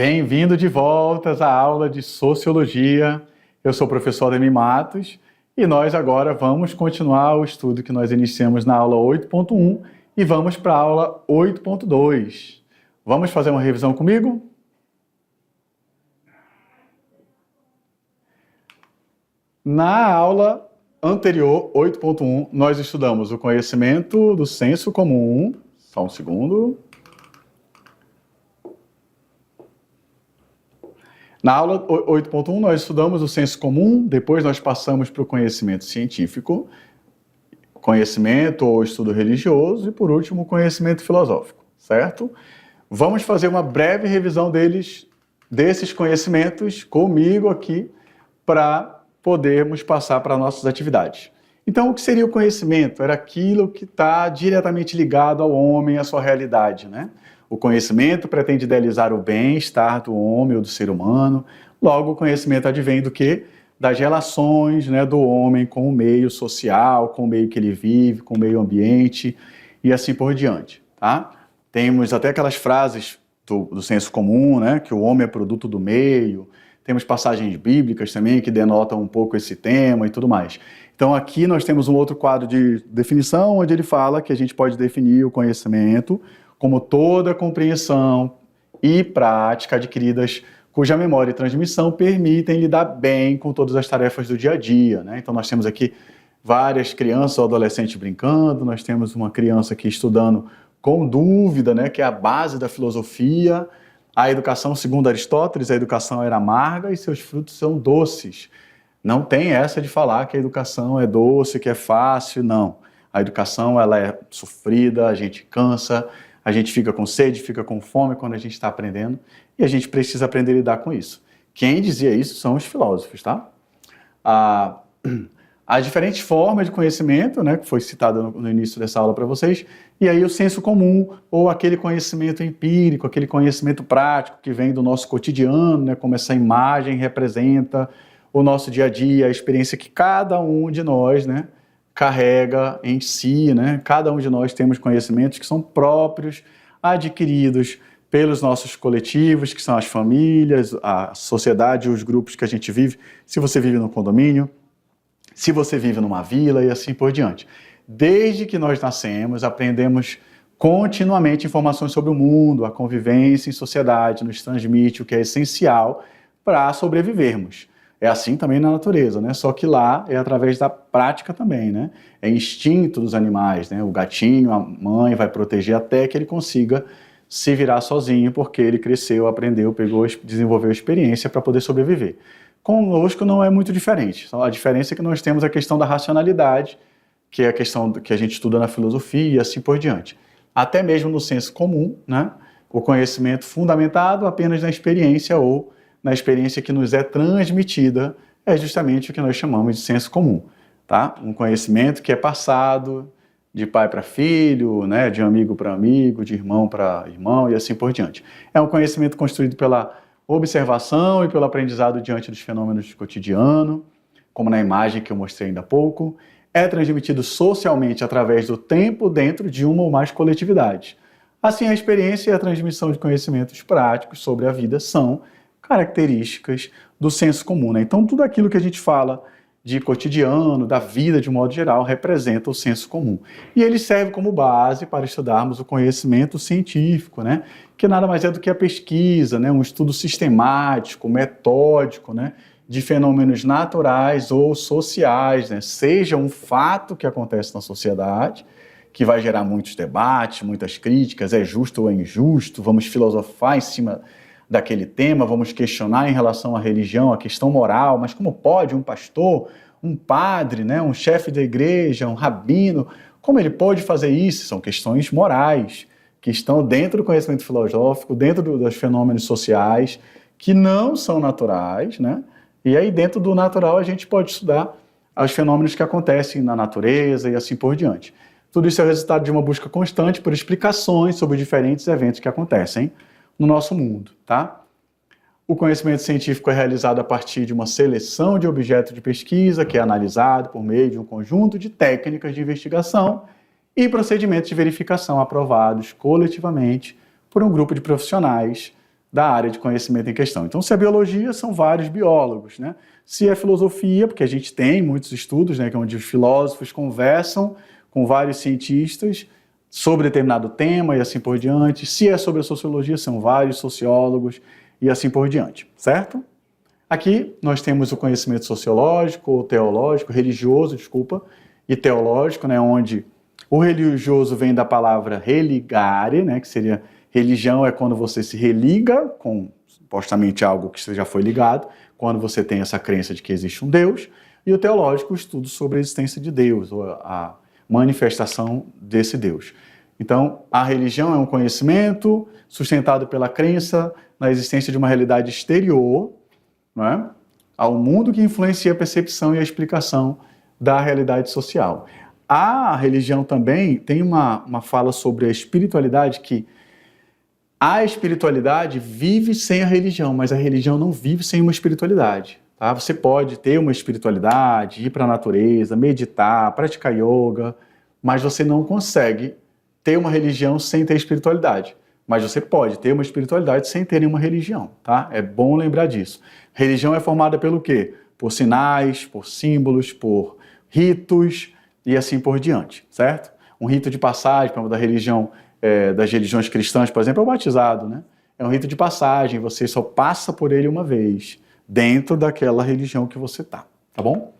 Bem-vindo de volta à aula de Sociologia. Eu sou o professor Ademir Matos e nós agora vamos continuar o estudo que nós iniciamos na aula 8.1 e vamos para a aula 8.2. Vamos fazer uma revisão comigo? Na aula anterior, 8.1, nós estudamos o conhecimento do senso comum. Só um segundo. Na aula 8.1, nós estudamos o senso comum, depois nós passamos para o conhecimento científico, conhecimento ou estudo religioso e, por último, o conhecimento filosófico, certo? Vamos fazer uma breve revisão desses conhecimentos comigo aqui para podermos passar para nossas atividades. Então, o que seria o conhecimento? Era aquilo que está diretamente ligado ao homem, à sua realidade, né? O conhecimento pretende idealizar o bem-estar do homem ou do ser humano. Logo, o conhecimento advém do quê? Das relações, né, do homem com o meio social, com o meio que ele vive, com o meio ambiente e assim por diante, tá? Temos até aquelas frases do senso comum, né, que o homem é produto do meio. Temos passagens bíblicas também que denotam um pouco esse tema e tudo mais. Então aqui nós temos um outro quadro de definição, onde ele fala que a gente pode definir o conhecimento como toda compreensão e prática adquiridas cuja memória e transmissão permitem lidar bem com todas as tarefas do dia a dia, né? Então nós temos aqui várias crianças ou adolescentes brincando, nós temos uma criança aqui estudando com dúvida, né, que é a base da filosofia. A educação, segundo Aristóteles, a educação era amarga e seus frutos são doces. Não tem essa de falar que a educação é doce, que é fácil, não. A educação ela é sofrida, a gente cansa, a gente fica com sede, fica com fome quando a gente está aprendendo e a gente precisa aprender a lidar com isso. Quem dizia isso são os filósofos, tá? Há diferentes formas de conhecimento, né, que foi citado no início dessa aula para vocês, e aí o senso comum, ou aquele conhecimento empírico, aquele conhecimento prático que vem do nosso cotidiano, né, como essa imagem representa o nosso dia a dia, a experiência que cada um de nós, né, carrega em si, né? Cada um de nós temos conhecimentos que são próprios, adquiridos pelos nossos coletivos, que são as famílias, a sociedade, os grupos que a gente vive, se você vive no condomínio, se você vive numa vila e assim por diante. Desde que nós nascemos, aprendemos continuamente informações sobre o mundo, a convivência em sociedade nos transmite o que é essencial para sobrevivermos. É assim também na natureza, né? Só que lá é através da prática também, né? É instinto dos animais, né? O gatinho, a mãe vai proteger até que ele consiga se virar sozinho, porque ele cresceu, aprendeu, desenvolveu experiência para poder sobreviver. Conosco não é muito diferente. A diferença é que nós temos a questão da racionalidade, que é a questão que a gente estuda na filosofia e assim por diante. Até mesmo no senso comum, né? O conhecimento fundamentado apenas na experiência ou na experiência que nos é transmitida, é justamente o que nós chamamos de senso comum, tá? Um conhecimento que é passado de pai para filho, né? De amigo para amigo, de irmão para irmão e assim por diante. É um conhecimento construído pela observação e pelo aprendizado diante dos fenômenos do cotidiano, como na imagem que eu mostrei ainda há pouco. É transmitido socialmente através do tempo dentro de uma ou mais coletividades. Assim, a experiência e a transmissão de conhecimentos práticos sobre a vida são características do senso comum, né? Então, tudo aquilo que a gente fala de cotidiano, da vida de um modo geral, representa o senso comum. E ele serve como base para estudarmos o conhecimento científico, né? Que nada mais é do que a pesquisa, né? Um estudo sistemático, metódico, né? De fenômenos naturais ou sociais, né? Seja um fato que acontece na sociedade, que vai gerar muitos debates, muitas críticas, é justo ou é injusto, vamos filosofar em cima daquele tema, vamos questionar em relação à religião, à questão moral, mas como pode um pastor, um padre, né, um chefe da igreja, um rabino, como ele pode fazer isso? São questões morais, que estão dentro do conhecimento filosófico, dentro dos fenômenos sociais, que não são naturais, né? E aí dentro do natural a gente pode estudar os fenômenos que acontecem na natureza e assim por diante. Tudo isso é o resultado de uma busca constante por explicações sobre diferentes eventos que acontecem no nosso mundo, tá? O conhecimento científico é realizado a partir de uma seleção de objetos de pesquisa, que é analisado por meio de um conjunto de técnicas de investigação e procedimentos de verificação aprovados coletivamente por um grupo de profissionais da área de conhecimento em questão. Então, se é biologia, são vários biólogos, né? Se é filosofia, porque a gente tem muitos estudos, né, onde os filósofos conversam com vários cientistas sobre determinado tema e assim por diante. Se é sobre a sociologia, são vários sociólogos e assim por diante, certo? Aqui nós temos o conhecimento sociológico, ou teológico, religioso, desculpa, e teológico, né, onde o religioso vem da palavra religare, né, que seria religião é quando você se religa com supostamente algo que você já foi ligado, quando você tem essa crença de que existe um Deus, e o teológico, o estudo sobre a existência de Deus, ou a manifestação desse Deus. Então, a religião é um conhecimento sustentado pela crença na existência de uma realidade exterior, não é, ao mundo, que influencia a percepção e a explicação da realidade social. A religião também tem uma fala sobre a espiritualidade, que a espiritualidade vive sem a religião, mas a religião não vive sem uma espiritualidade. Tá? Você pode ter uma espiritualidade, ir para a natureza, meditar, praticar yoga, mas você não consegue ter uma religião sem ter espiritualidade. Mas você pode ter uma espiritualidade sem ter nenhuma religião. Tá? É bom lembrar disso. Religião é formada pelo quê? Por sinais, por símbolos, por ritos e assim por diante, certo? Um rito de passagem, por exemplo, das religiões cristãs, por exemplo, é o batizado, né? É um rito de passagem, você só passa por ele uma vez, dentro daquela religião que você tá bom?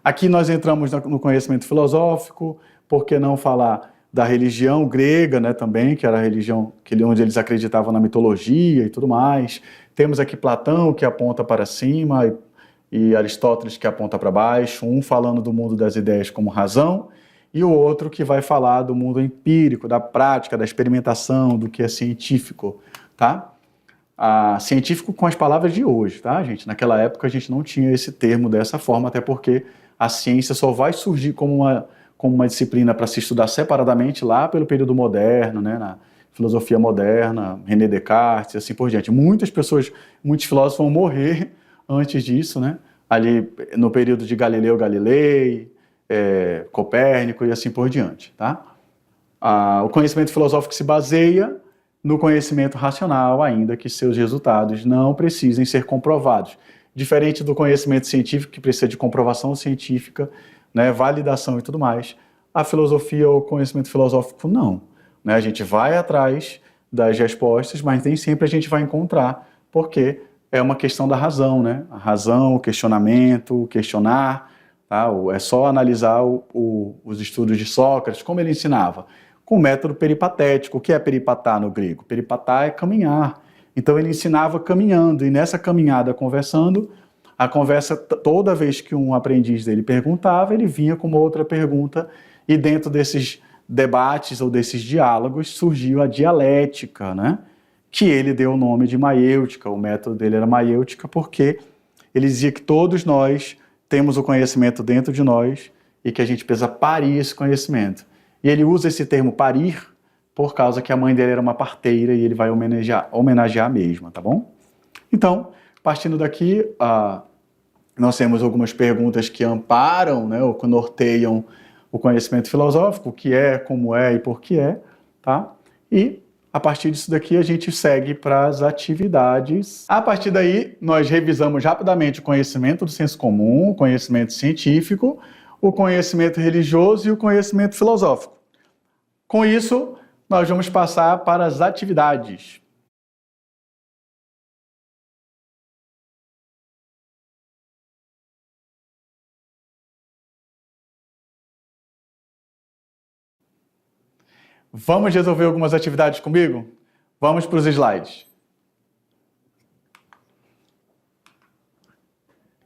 Aqui nós entramos no conhecimento filosófico, por que não falar da religião grega, né, também, que era a religião onde eles acreditavam na mitologia e tudo mais. Temos aqui Platão, que aponta para cima, e Aristóteles, que aponta para baixo, um falando do mundo das ideias como razão, e o outro que vai falar do mundo empírico, da prática, da experimentação, do que é científico, tá? Científico com as palavras de hoje, tá, gente? Naquela época a gente não tinha esse termo dessa forma, até porque a ciência só vai surgir como uma disciplina para se estudar separadamente lá pelo período moderno, né, na filosofia moderna, René Descartes e assim por diante. Muitos filósofos vão morrer antes disso, né, ali no período de Galileu Galilei, Copérnico e assim por diante, tá? O conhecimento filosófico se baseia no conhecimento racional, ainda que seus resultados não precisem ser comprovados. Diferente do conhecimento científico, que precisa de comprovação científica, né, validação e tudo mais, a filosofia ou o conhecimento filosófico não. Né? A gente vai atrás das respostas, mas nem sempre a gente vai encontrar, porque é uma questão da razão, né? A razão, o questionamento, o questionar, tá? É só analisar os estudos de Sócrates, como ele ensinava, com o método peripatético. O que é peripatar no grego? Peripatar é caminhar. Então ele ensinava caminhando, e nessa caminhada conversando, a conversa, toda vez que um aprendiz dele perguntava, ele vinha com uma outra pergunta, e dentro desses debates ou desses diálogos surgiu a dialética, né? Que ele deu o nome de maiêutica. O método dele era maiêutica porque ele dizia que todos nós temos o conhecimento dentro de nós e que a gente precisa parir esse conhecimento. E ele usa esse termo parir por causa que a mãe dele era uma parteira e ele vai homenagear a mesma, tá bom? Então, partindo daqui, nós temos algumas perguntas que amparam, né, ou que norteiam o conhecimento filosófico, o que é, como é e por que é, tá? E a partir disso daqui a gente segue para as atividades. A partir daí, nós revisamos rapidamente o conhecimento do senso comum, o conhecimento científico, o conhecimento religioso e o conhecimento filosófico. Com isso, nós vamos passar para as atividades. Vamos resolver algumas atividades comigo? Vamos para os slides.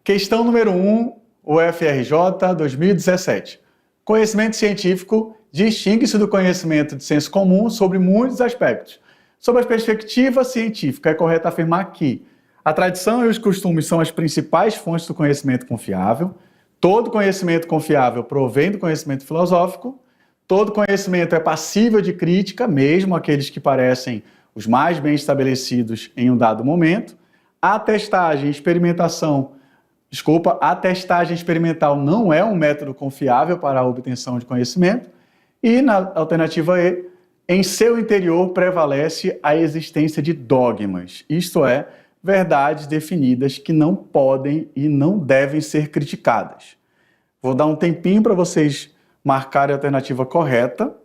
Questão número 1, UFRJ 2017. Conhecimento científico distingue-se do conhecimento de senso comum sobre muitos aspectos. Sob a perspectiva científica, é correto afirmar que a tradição e os costumes são as principais fontes do conhecimento confiável, todo conhecimento confiável provém do conhecimento filosófico, todo conhecimento é passível de crítica, mesmo aqueles que parecem os mais bem estabelecidos em um dado momento. A testagem experimental não é um método confiável para a obtenção de conhecimento. E na alternativa E, em seu interior prevalece a existência de dogmas, isto é, verdades definidas que não podem e não devem ser criticadas. Vou dar um tempinho para vocês marcarem a alternativa correta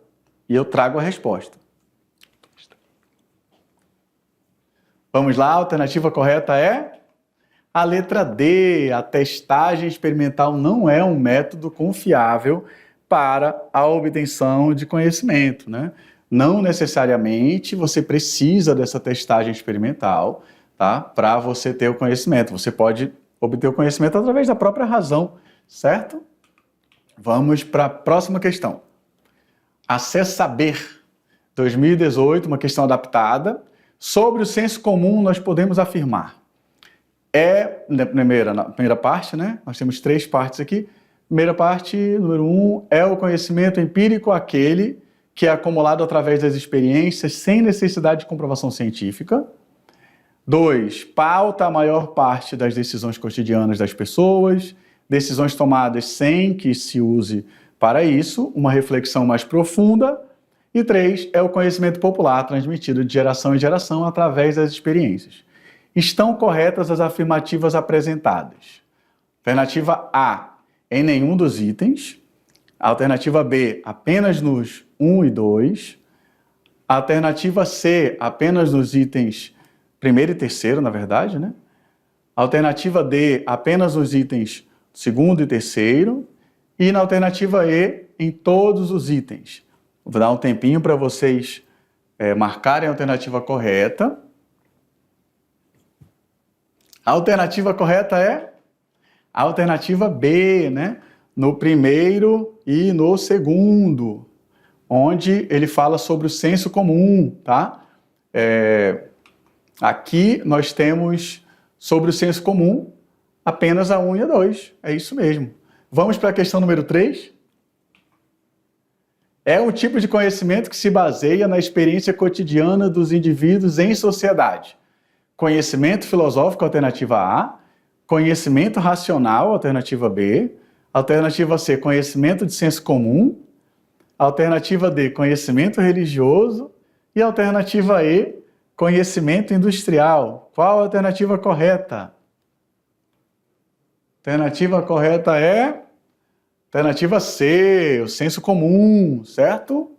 e eu trago a resposta. Vamos lá, a alternativa correta é a letra D. A testagem experimental não é um método confiável para a obtenção de conhecimento, né? Não necessariamente você precisa dessa testagem experimental, tá? Para você ter o conhecimento. Você pode obter o conhecimento através da própria razão, certo? Vamos para a próxima questão. Acesse Saber, 2018, uma questão adaptada. Sobre o senso comum, nós podemos afirmar. Na primeira parte, né? Nós temos 3 partes aqui. Primeira parte, número 1, é o conhecimento empírico aquele que é acumulado através das experiências sem necessidade de comprovação científica. 2, pauta a maior parte das decisões cotidianas das pessoas, decisões tomadas sem que se use para isso, uma reflexão mais profunda. E 3, é o conhecimento popular transmitido de geração em geração através das experiências. Estão corretas as afirmativas apresentadas. Alternativa A, em nenhum dos itens. Alternativa B, apenas nos 1 e 2. Alternativa C, apenas nos itens 1º e 3º, na verdade, né? Alternativa D, apenas nos itens 2º e 3º. E na alternativa E, em todos os itens. Vou dar um tempinho para vocês marcarem a alternativa correta. A alternativa correta é a alternativa B, né? No 1º e no 2º, onde ele fala sobre o senso comum, tá? Aqui nós temos sobre o senso comum apenas a 1 e a 2, é isso mesmo. Vamos para a questão número 3. É um tipo de conhecimento que se baseia na experiência cotidiana dos indivíduos em sociedade. Conhecimento filosófico, alternativa A. Conhecimento racional, alternativa B. Alternativa C, conhecimento de senso comum. Alternativa D, conhecimento religioso. E alternativa E, conhecimento industrial. Qual a alternativa correta? Alternativa correta é alternativa C, o senso comum, certo?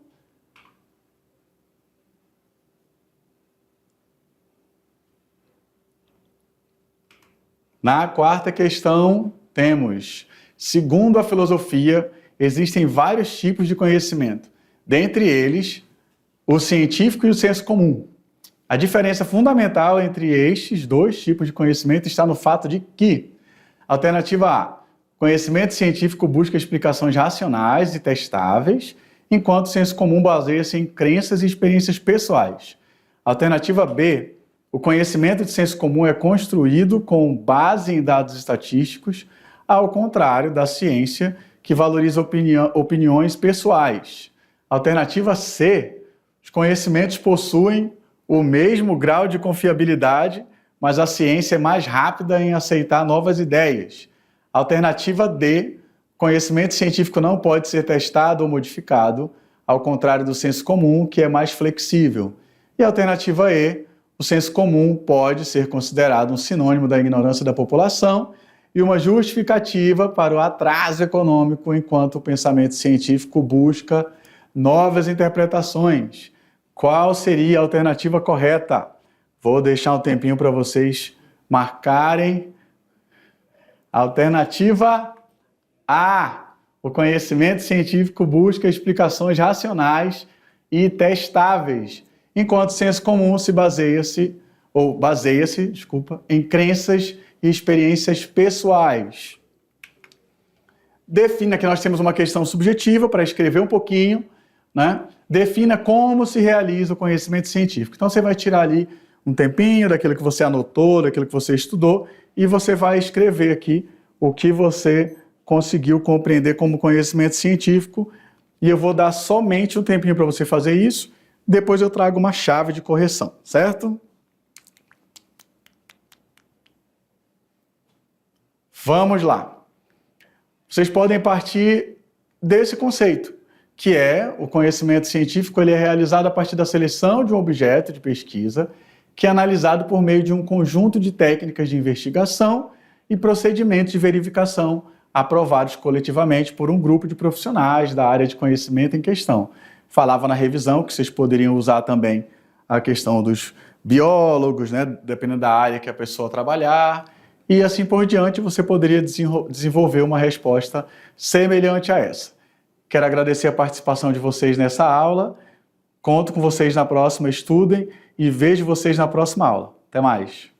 Na 4ª questão, temos, segundo a filosofia, existem vários tipos de conhecimento, dentre eles, o científico e o senso comum. A diferença fundamental entre estes 2 tipos de conhecimento está no fato de que, alternativa A, conhecimento científico busca explicações racionais e testáveis, enquanto o senso comum baseia-se em crenças e experiências pessoais. Alternativa B, o conhecimento de senso comum é construído com base em dados estatísticos, ao contrário da ciência, que valoriza opiniões pessoais. Alternativa C, os conhecimentos possuem o mesmo grau de confiabilidade, mas a ciência é mais rápida em aceitar novas ideias. Alternativa D, conhecimento científico não pode ser testado ou modificado, ao contrário do senso comum, que é mais flexível. E alternativa E, o senso comum pode ser considerado um sinônimo da ignorância da população e uma justificativa para o atraso econômico, enquanto o pensamento científico busca novas interpretações. Qual seria a alternativa correta? Vou deixar um tempinho para vocês marcarem. Alternativa A. O conhecimento científico busca explicações racionais e testáveis, enquanto o senso comum baseia-se em crenças e experiências pessoais. Defina, que nós temos uma questão subjetiva para escrever um pouquinho, né? Defina como se realiza o conhecimento científico. Então você vai tirar ali um tempinho daquilo que você anotou, daquilo que você estudou, e você vai escrever aqui o que você conseguiu compreender como conhecimento científico, e eu vou dar somente um tempinho para você fazer isso, depois eu trago uma chave de correção, certo? Vamos lá. Vocês podem partir desse conceito, que é o conhecimento científico, ele é realizado a partir da seleção de um objeto de pesquisa, que é analisado por meio de um conjunto de técnicas de investigação e procedimentos de verificação aprovados coletivamente por um grupo de profissionais da área de conhecimento em questão. Falava na revisão que vocês poderiam usar também a questão dos biólogos, né, dependendo da área que a pessoa trabalhar, e assim por diante você poderia desenvolver uma resposta semelhante a essa. Quero agradecer a participação de vocês nessa aula, conto com vocês na próxima, estudem e vejo vocês na próxima aula. Até mais!